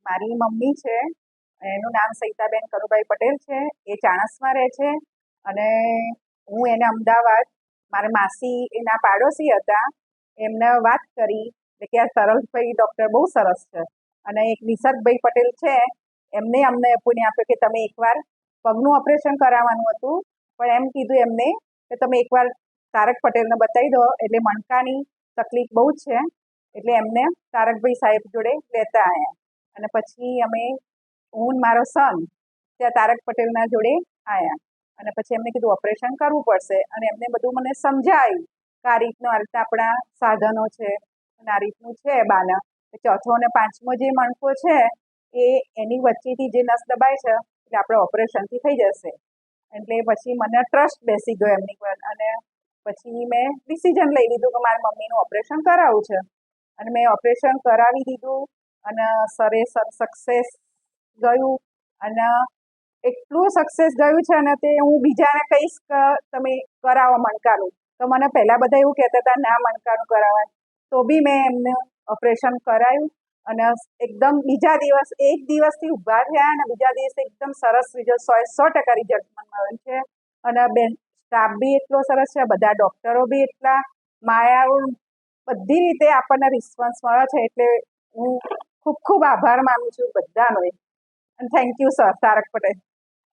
મારી મમ્મી છે, એનું નામ સવિતાબેન કનુભાઈ પટેલ છે. એ ચાણસમાં રહે છે અને હું એને અમદાવાદ, મારા માસી એના પાડોશી હતા, એમને વાત કરી કે આ સરસભાઈ ડૉક્ટર બહુ સરસ છે અને એક નિસર્ગભાઈ પટેલ છે, એમને અમને પુણે આપ્યો કે તમે એકવાર પગનું ઓપરેશન કરાવવાનું હતું, પણ એમ કીધું એમને કે તમે એકવાર તારક પટેલને બતાવી દો, એટલે મણકાની તકલીફ બહુ જ છે, એટલે એમને તારકભાઈ સાહેબ જોડે લેતા આવ્યા. અને પછી અમે, હું ને મારો સન ત્યાં તારક પટેલના જોડે આવ્યા અને પછી એમને કીધું ઓપરેશન કરવું પડશે અને એમને બધું મને સમજાવ્યું કે આ રીતનું આ રીતે આપણા સાધનો છે અને આ રીતનું છે બાના. ચોથો અને પાંચમો જે મણકો છે એ એની વચ્ચેથી જે નસ દબાય છે એટલે આપણે ઓપરેશનથી થઈ જશે. એટલે પછી મને ટ્રસ્ટ બેસી ગયો એમની પર અને પછી મેં ડિસિઝન લઈ લીધું કે મારા મમ્મીનું ઓપરેશન કરાવવું છે અને મેં ઓપરેશન કરાવી દીધું અને સરે સક્સેસ ગયું અને એટલું સક્સેસ ગયું છે અને તે હું બીજાને કહીશ કે તમે કરાવો મણકાનું. તો મને પહેલાં બધા એવું કહેતા હતા ના મણકાનું કરાવવાનું, તો બી મેં એમને ઓપરેશન કરાયું અને એકદમ બીજા દિવસ, એક દિવસથી ઊભા થયા અને બીજા દિવસે એકદમ સરસ રિઝલ્ટ, 100% રિઝલ્ટ મળ્યું છે. અને બેન સ્ટાફ બી એટલો સરસ છે, બધા ડૉક્ટરો બી એટલા માયાળુ, બધી રીતે આપણને રિસ્પોન્સ મળે છે. એટલે હું ખૂબ ખૂબ આભાર માનું છું બધાનો. અને thank you sir Tarak Patel.